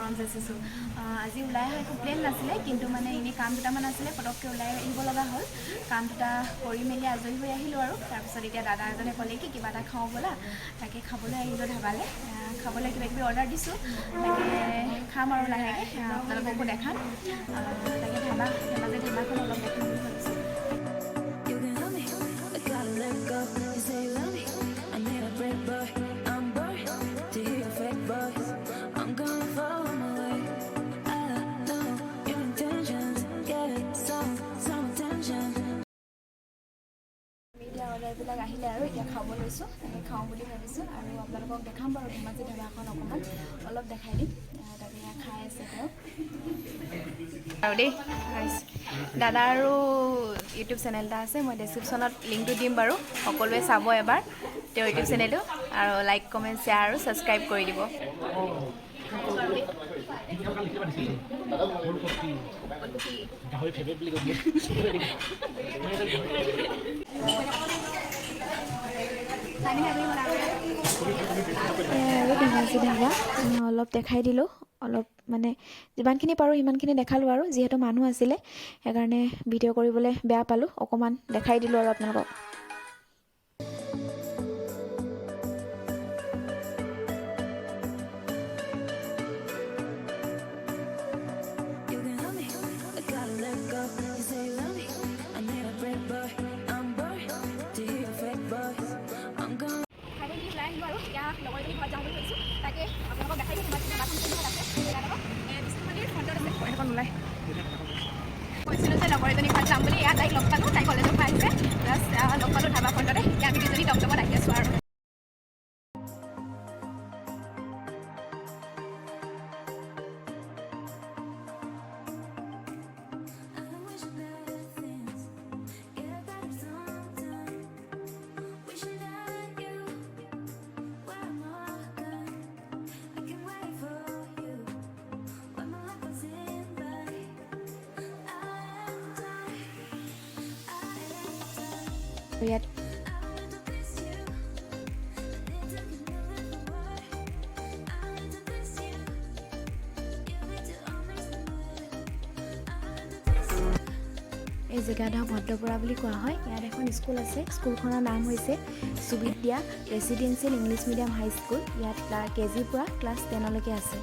মৰম যাচিছোঁ আজি ওলাই অহা একো প্লেন নাছিলে কিন্তু মানে এনেই কাম দুটামান আছিলে পটককৈ ওলাই আহিব লগা হ'ল কাম দুটা কৰি মেলি আজৰি হৈ আহিলোঁ আৰু তাৰপিছত এতিয়া দাদা এজনে ক'লে কি কিবা এটা খাওঁ ব'লা তাকে খাবলৈ আহিলোঁ ধাবালৈ খাবলৈ কিবা কিবি অৰ্ডাৰ দিছোঁ তাকে খাম আৰু লাহেকৈ আপোনালোককো দেখাম তাকে ধাবাখন অলপ দেখাম বুলি ভাবিছোঁ অৰ্ডাৰবিলাক আহিলে আৰু এতিয়া খাব লৈছোঁ তাকে খাওঁ বুলি ভাবিছোঁ আৰু আপোনালোকক দেখাম বাৰু ধেমাজি ধাবাখন অকণমান অলপ দেখাই দিম তাকে খাই আছে তেওঁ আৰু দেই দাদা আৰু ইউটিউব চেনেল এটা আছে মই ডেছক্ৰিপশ্যনত লিংকটো দিম বাৰু সকলোৱে চাব এবাৰ তেওঁৰ ইউটিউব চেনেলটো আৰু লাইক কমেণ্ট শ্বেয়াৰ আৰু ছাবস্ক্ৰাইব কৰি দিব আৰু ধেমাজি ধাবা অলপ দেখাই দিলোঁ অলপ মানে যিমানখিনি পাৰোঁ সিমানখিনি দেখালোঁ আৰু যিহেতু মানুহ আছিলে সেইকাৰণে ভিডিঅ' কৰিবলৈ বেয়া পালোঁ অকণমান দেখাই দিলোঁ আৰু আপোনালোকক লগৰজনী ঘৰত যাওঁ বুলি ভাবিছোঁ তাকে আপোনালোকক দেখাই দিম ধাবাখন কোনডোখৰত আছে বিষ্ণুমন্দিৰ ফ্ৰণ্টত আছে এখন ওলাই কৈছিলোঁ যে লগৰজনী ঘৰত যাম বুলি ইয়াত তাইক লগ পালোঁ তাই কলেজৰ পৰা আহিছে প্লাছ লগ পালোঁ ধাবা ফ্ৰণ্টতে এতিয়া আমি দুজনী টমটমত আহি আছোঁ আৰু ইয়াত এই জেগাডোখৰ ভদ্ৰপুৰা বুলি কোৱা হয় ইয়াত এখন স্কুল আছে স্কুলখনৰ নাম হৈছে সুবিদ্যা ৰেচিডেঞ্চিয়েল ইংলিছ মিডিয়াম হাই স্কুল ইয়াত কেজিৰ পৰা ক্লাছ 10লৈকে আছে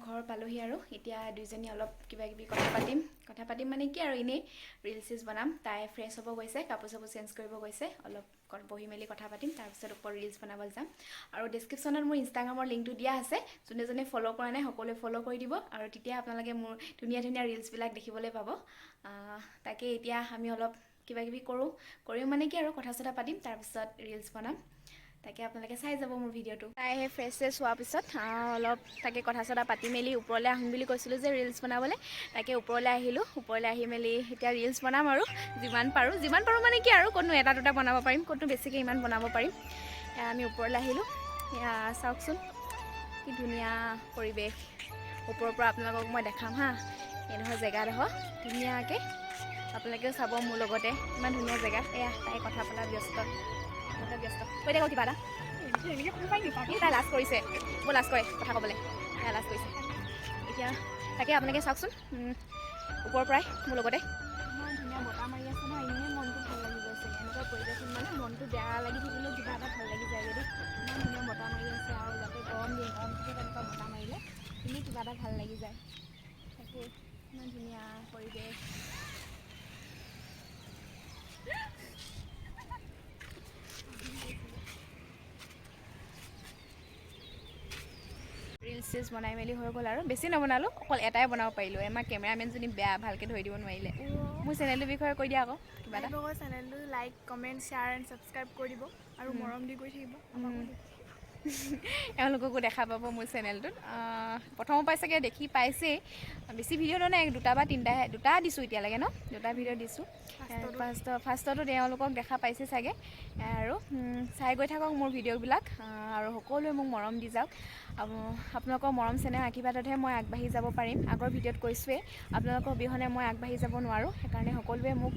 ঘৰ পালোহি আৰু এতিয়া দুইজনী অলপ কিবা কিবি কথা পাতিম মানে কি আৰু এনেই ৰিলছ বনাম তাই ফ্ৰেছ হ'ব গৈছে কাপোৰ চাপোৰ চেঞ্জ কৰিব গৈছে অলপ বহি মেলি কথা পাতিম তাৰপিছত ওপৰত ৰিলছ বনাবলৈ যাম আৰু ডেছক্ৰিপশ্যনত মোৰ ইনষ্টাগ্ৰামৰ লিংকটো দিয়া আছে যোনে ফ'ল' কৰা নাই সকলোৱে ফ'ল' কৰি দিব আৰু তেতিয়া আপোনালোকে মোৰ ধুনীয়া ধুনীয়া ৰিলছবিলাক দেখিবলৈ পাব তাকে এতিয়া আমি অলপ কিবা কিবি কৰিম মানে কি আৰু কথা চথা পাতিম তাৰপিছত ৰিলছ বনাম তাকে আপোনালোকে চাই যাব মোৰ ভিডিঅ'টো তাই সেই ফ্ৰেছ হোৱাৰ পিছত অলপ তাকে কথা চথা পাতি মেলি ওপৰলৈ আহিম বুলি কৈছিলোঁ যে ৰিলছ বনাবলৈ তাকে ওপৰলৈ আহিলোঁ ওপৰলৈ আহি মেলি এতিয়া ৰিলছ বনাম আৰু যিমান পাৰোঁ মানে কি আৰু ক'তনো এটা দুটা বনাব পাৰিম ক'তনো বেছিকৈ ইমান বনাব পাৰিম আমি ওপৰলৈ আহিলোঁ চাওকচোন কি ধুনীয়া পৰিৱেশ ওপৰৰ পৰা আপোনালোকক মই দেখাম হা এইডোখৰ জেগাডোখৰ ধুনীয়াকৈ আপোনালোকেও চাব মোৰ লগতে ইমান ধুনীয়া জেগা এয়া তাই কথা পতা ব্যস্ত কৈ থাকক কিবা এটা তাই লাজ কৰিছে বৰ লাজ কৰে কথা ক'বলৈ তাই লাজ কৰিছে এতিয়া তাকে আপোনালোকে চাওকচোন ওপৰৰ পৰাই মোৰ লগতে ইমান ধুনীয়া বতাহ মাৰি আছে নহয় এনেই মনটো ভাল লাগি গৈছে এনেকুৱা পৰিৱেশত মানে মনটো বেয়া লাগি থাকিলেও কিবা এটা ভাল লাগি যায় যদি ইমান ধুনীয়া বতাহ মাৰি আছে আৰু যাতে গৰম দিনতে তেনেকুৱা বতাহ মাৰিলে এনেই কিবা এটা ভাল লাগি যায় তাকে ইমান ধুনীয়া পৰিৱেশ ৰিলছ বনাই মেলি হৈ গ'ল আৰু বেছি নবনালোঁ অকল এটাই বনাব পাৰিলোঁ আমাৰ কেমেৰামেনজনী বেয়া ভালকৈ ধৰি দিব নোৱাৰিলে মোৰ চেনেলটোৰ বিষয়ে কৈ দিয়া আকৌ কিবা এটা চেনেলটো like comment share and subscribe কৰি দিব আৰু মৰম দি কৰি থাকিব এওঁলোককো দেখা পাব মোৰ চেনেলটোত। প্ৰথমৰ পৰাই চাগে দেখি পাইছেই, বেছি ভিডিঅ' নাই, দুটা বা তিনিটাহে, দুটা দিছোঁ এতিয়ালৈকে ন, দুটা ভিডিঅ' দিছোঁ। ফাৰ্ষ্টতো তেওঁলোকক দেখা পাইছে চাগে। আৰু চাই গৈ থাকক মোৰ ভিডিঅ'বিলাক, আৰু সকলোৱে মোক মৰম দি যাওক। আপোনালোকৰ মৰম চেনেহ আশীৰ্বাদতহে মই আগবাঢ়ি যাব পাৰিম। আগৰ ভিডিঅ'ত কৈছোঁৱেই, আপোনালোকৰ অবিহনে মই আগবাঢ়ি যাব নোৱাৰোঁ। সেইকাৰণে সকলোৱে মোক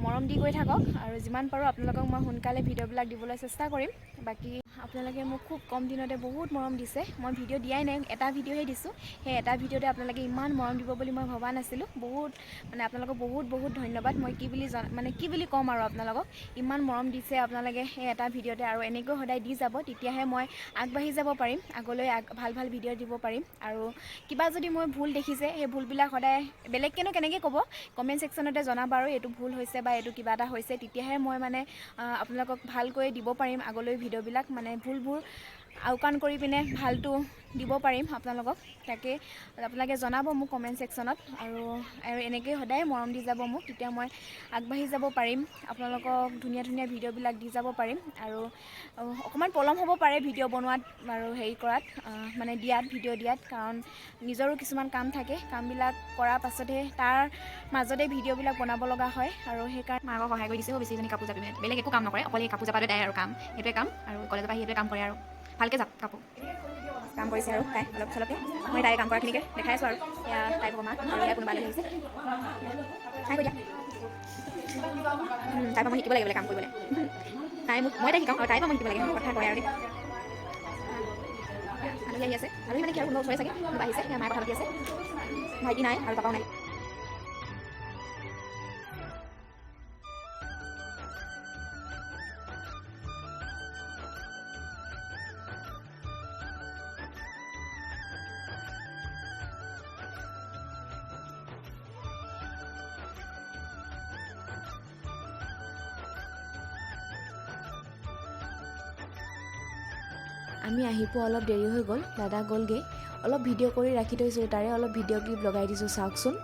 মৰম দি গৈ থাকক, আৰু যিমান পাৰোঁ আপোনালোকক মই সোনকালে ভিডিঅ'বিলাক দিবলৈ চেষ্টা কৰিম। বাকী আপোনালোকে মোক খুব কম দিনতে বহুত মৰম দিছে। মই ভিডিঅ' দিয়াই নাই, এটা ভিডিঅ'হে দিছোঁ। সেই এটা ভিডিঅ'তে আপোনালোকে ইমান মৰম দিব বুলি মই ভবা নাছিলোঁ। আপোনালোকক বহুত বহুত ধন্যবাদ। মই কি বুলি ক'ম আৰু আপোনালোকক, ইমান মৰম দিছে আপোনালোকে সেই এটা ভিডিঅ'তে, আৰু এনেকৈ সদায় দি যাব, তেতিয়াহে মই আগবাঢ়ি যাব পাৰিম, আগলৈ ভাল ভাল ভিডিঅ' দিব পাৰিম। আৰু কিবা যদি মই ভুল দেখিছে, সেই ভুলবিলাক সদায় বেলেগকেনো কেনেকৈ ক'ব, কমেণ্ট ছেকশ্যনতে জনাব, আৰু এইটো ভুল হৈছে বা এইটো কিবা এটা হৈছে, তেতিয়াহে মই আপোনালোকক ভালকৈ দিব পাৰিম আগলৈ ভিডিঅ'বিলাক, ভুলবোৰ আওকাণ কৰি পিনে ভালটো দিব পাৰিম আপোনালোকক। তাকে আপোনালোকে জনাব মোক কমেণ্ট ছেকশ্যনত, আৰু এনেকৈ সদায় মৰম দি যাব মোক, তেতিয়া মই আগবাঢ়ি যাব পাৰিম, আপোনালোকক ধুনীয়া ধুনীয়া ভিডিঅ'বিলাক দি যাব পাৰিম। আৰু অকণমান পলম হ'ব পাৰে ভিডিঅ' বনোৱাত আৰু কৰাত, দিয়াত, ভিডিঅ' দিয়াত, কাৰণ নিজৰো কিছুমান কাম থাকে, কামবিলাক কৰাৰ পাছতহে তাৰ মাজতে ভিডিঅ'বিলাক বনাব লগা হয়। আৰু সেইকাৰণে মাকক সহায় কৰি দিছে। বেছিজনী কাপোৰ জাপি, বেলেগ একো কাম নকৰে, অকল এই কাপোৰ জাপাতে তাই আৰু কাম, সেইটোৱে কাম। আৰু কলেজৰ পৰা সেইটোৱে কাম কৰে, আৰু ভালকৈ কাপোৰ কাম কৰিছে। আৰু তাই অলপ চলপকৈ মই তাই কাম কৰাখিনিকে দেখাই আছোঁ। আৰু এয়া তাই মা, আৰু এয়া কোনোবা আহিছে, চাই কৈ দিয়া। তাইৰ পৰা মই শিকিব লাগে বোলে কাম কৰিবলৈ। মই তাই শিকাওঁ, আৰু তাইৰ পৰা মই শিকিব লাগে, কথা কয় আৰু আলহী আহি আছে। আলহী কি আৰু কোনোবা ওচৰে চাগে, কোনোবা আহিছে, মায়ে কথা পাতি আছে। ভাইটি নাই আৰু পাপাও নাই। আমি আহি পোৱা অলপ দেৰি হৈ গ'ল, দাদা গ'লগৈ। অলপ ভিডিঅ' কৰি ৰাখি থৈছিলোঁ, তাৰে অলপ ভিডিঅ' ক্লিপ লগাই দিছোঁ, চাওকচোন।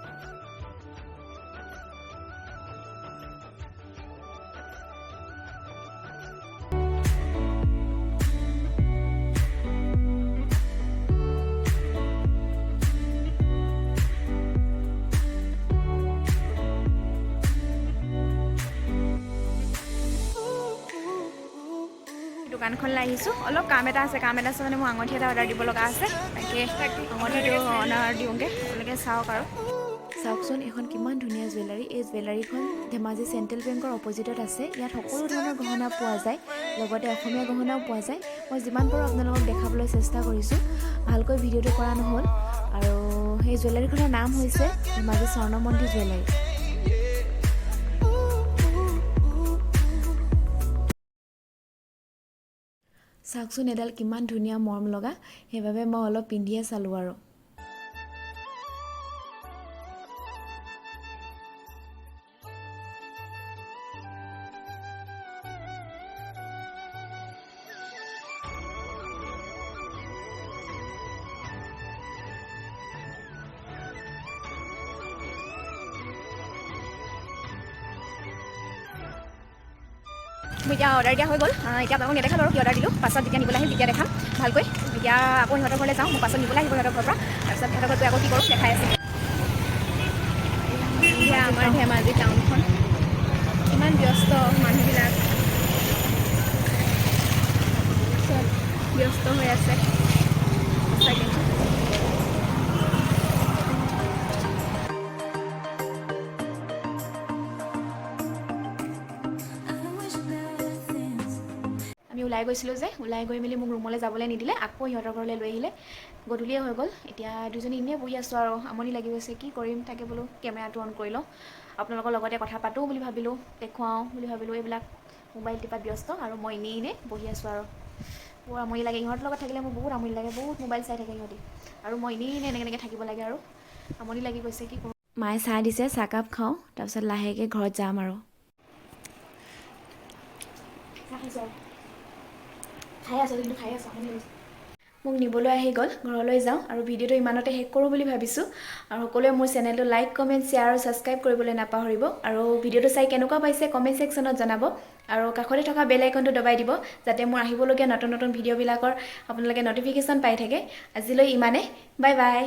দোকানখনলৈ আহিছোঁ, অলপ কাম এটা আছে মোৰ আঙুঠি এটা অৰ্ডাৰ দিব লগা আছে। তাকে আঙুঠিটো অৰ্ডাৰ দিওঁগৈ, আপোনালোকে চাওক। আৰু চাওকচোন, এইখন কিমান ধুনীয়া জুৱেলাৰী। এই জুৱেলাৰীখন ধেমাজি চেণ্ট্ৰেল বেংকৰ অপজিটত আছে। ইয়াত সকলো ধৰণৰ গহনা পোৱা যায়, লগতে অসমীয়া গহনাও পোৱা যায়। মই যিমান পাৰোঁ আপোনালোকক দেখাবলৈ চেষ্টা কৰিছোঁ, ভালকৈ ভিডিঅ'টো কৰা নহ'ল। আৰু সেই জুৱেলাৰীখনৰ নাম হৈছে ধেমাজি স্বৰ্ণমন্দিৰ জুৱেলাৰী। চাওকচোন, এডাল কিমান ধুনীয়া মৰম লগা, সেইবাবে মই অলপ পিন্ধিয়ে চালোঁ। আৰু মোৰ এতিয়া অৰ্ডাৰ দিয়া হৈ গ'ল। এতিয়া আপোনালোকক নেদেখালোঁ আৰু কি অৰ্ডাৰ দিলোঁ, পাছত যেতিয়া নিবলৈ আহিম তেতিয়া দেখাম ভালকৈ। এতিয়া আকৌ সিহঁতৰ ঘৰলৈ যাওঁ, মোক পাছত নিবলৈ আহিব সিহঁতৰ ঘৰৰ পৰা, তাৰপিছত সিহঁতৰ ঘৰত গৈ আকৌ কি কৰোঁ দেখাই আছোঁ। এতিয়া আমাৰ ধেমাজি টাউনখন ইমান ব্যস্ত, মানুহবিলাক চব ব্যস্ত হৈ আছে সঁচাকৈ। আমি ওলাই গৈছিলোঁ যে, ওলাই গৈ মেলি মোক ৰুমলৈ যাবলৈ নিদিলে, আকৌ সিহঁতৰ ঘৰলৈ লৈ আহিলে। গধূলিয়ে হৈ গ'ল, এতিয়া দুজনী এনেই বহি আছোঁ, আৰু আমনি লাগি গৈছে, কি কৰিম। তাকে বোলো কেমেৰাটো অন কৰি লওঁ, আপোনালোকৰ লগতে কথা পাতোঁ বুলি ভাবিলোঁ, দেখুৱাওঁ বুলি ভাবিলোঁ। এইবিলাক মোবাইল টিপাত ব্যস্ত, আৰু মই এনেই বহি আছোঁ। আৰু বৰ আমনি লাগে, ইহঁতৰ লগত থাকিলে মোৰ বহুত আমনি লাগে, বহুত মোবাইল চাই থাকে সিহঁতি, আৰু মই এনেই এনেকৈ থাকিব লাগে, আৰু আমনি লাগি গৈছে, কি কৰোঁ। মায়ে চাহ দিছে, চাহকাপ খাওঁ, তাৰপিছত লাহেকৈ ঘৰত যাম। আৰু খাই আছোঁ, কিন্তু খাই আছোঁ, আমনি লাগিছে। মোক নিবলৈ আহি গ'ল, ঘৰলৈ যাওঁ আৰু ভিডিঅ'টো ইমানতে শেষ কৰোঁ বুলি ভাবিছোঁ। আৰু সকলোৱে মোৰ চেনেলটো লাইক, কমেণ্ট, শ্বেয়াৰ আৰু ছাবস্ক্ৰাইব কৰিবলৈ নাপাহৰিব। আৰু ভিডিঅ'টো চাই কেনেকুৱা পাইছে কমেণ্ট ছেকশ্যনত জনাব আৰু কাষতে থকা বেল আইকনটো দবাই দিব যাতে মোৰ আহিবলগীয়া নতুন নতুন ভিডিঅ'বিলাকৰ আপোনালোকে ন'টিফিকেশ্যন পাই থাকে। আজিলৈ ইমানে, বাই বাই।